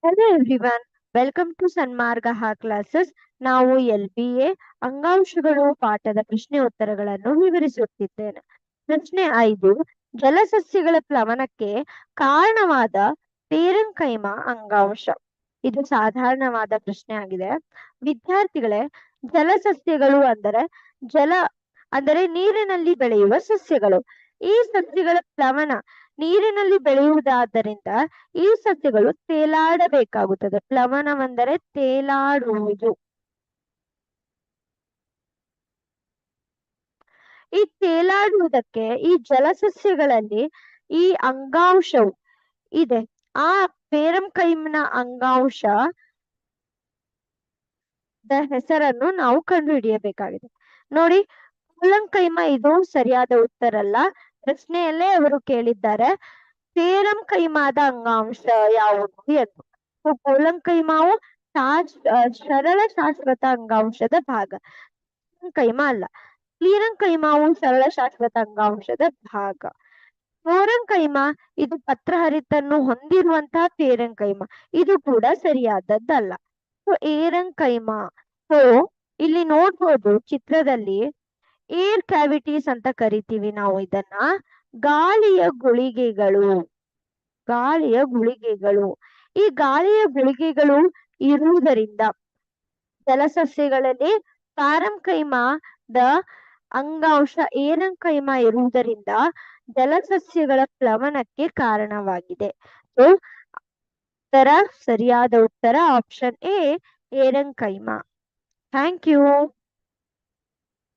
Hello everyone, welcome to Sanmargaha classes. ನಾವು LBA ಅಂಗಾಂಶಗಳು ಪಾಠದ ಪ್ರಶ್ನೆ ಉತ್ತರಗಳನ್ನು ವಿವರಿಸುತ್ತಿದ್ದೇನೆ. ಪ್ರಶ್ನೆ 5. ಜಲಸಸ್ಯಗಳ ಪ್ಲವನಕ್ಕೆ ಕಾರಣವಾದ ಪೇರೆನ್ಕೈಮ ಅಂಗಾಂಶ. ಇದು ಸಾಧಾರಣವಾದ ಪ್ರಶ್ನೆ ಆಗಿದೆ. ವಿದ್ಯಾರ್ಥಿಗಳೇ, ಜಲಸಸ್ಯಗಳು ಅಂದರೆ ನೀರಿನಲ್ಲಿ ಬೆಳೆಯುವ ಸಸ್ಯಗಳು. ಈ ಸಸ್ಯಗಳ ಪ್ಲವನ ನೀರಿನಲ್ಲಿ ಬೆಳೆಯುವುದಾದ್ದರಿಂದ ಈ ಸಸ್ಯಗಳು ತೇಲಾಡಬೇಕಾಗುತ್ತದೆ. ಪ್ಲವನವೆಂದರೆ ತೇಲಾಡುವುದು. ಈ ತೇಲಾಡುವುದಕ್ಕೆ ಈ ಜಲಸಸ್ಯಗಳಲ್ಲಿ ಈ ಅಂಗಾಂಶವು ಇದೆ. ಆ ಪೇರೆನ್ಕೈಮ್ನ ಅಂಗಾಂಶದ ಹೆಸರನ್ನು ನಾವು ಕಂಡುಹಿಡಿಯಬೇಕಾಗಿದೆ. ನೋಡಿ, ಪೇರೆನ್ಕೈಮ ಇದು ಸರಿಯಾದ ಉತ್ತರ ಅಲ್ಲ. ಪ್ರಶ್ನೆಯಲ್ಲೇ ಅವರು ಕೇಳಿದ್ದಾರೆ ಪೇರೆನ್ಕೈಮದ ಅಂಗಾಂಶ ಯಾವುದು ಎಂದು. ಪೇರೆನ್ಕೈಮವು ಸರಳ ಶಾಶ್ವತ ಅಂಗಾಂಶದ ಭಾಗ. ಪೇರೆನ್ಕೈಮ ಅಲ್ಲ. ಪೇರೆನ್ಕೈಮವು ಸರಳ ಶಾಶ್ವತ ಅಂಗಾಂಶದ ಭಾಗ. ಪೇರೆನ್ಕೈಮ ಇದು ಪತ್ರಹರಿತನ್ನು ಹೊಂದಿರುವಂತಹ ಪೇರೆನ್ಕೈಮ. ಇದು ಕೂಡ ಸರಿಯಾದದ್ದಲ್ಲ. ಪೇರೆನ್ಕೈಮ ಇಲ್ಲಿ ನೋಡ್ಬೋದು ಚಿತ್ರದಲ್ಲಿ ಏರ್ ಕ್ಯಾವಿಟೀಸ್ ಅಂತ ಕರಿತೀವಿ ನಾವು ಇದನ್ನ. ಗಾಳಿಯ ಗುಳಿಗೆಗಳು. ಈ ಗಾಳಿಯ ಗುಳಿಗೆಗಳು ಇರುವುದರಿಂದ ಜಲಸಸ್ಯಗಳಲ್ಲಿ ಪೇರೆನ್ಕೈಮದ ಅಂಗಾಂಶ ಏರೆನ್ಕೈಮ ಇರುವುದರಿಂದ ಜಲಸಸ್ಯಗಳ ಪ್ಲವನಕ್ಕೆ ಕಾರಣವಾಗಿದೆ. ಸರಿಯಾದ ಉತ್ತರ option A aerenchyma. Thank you.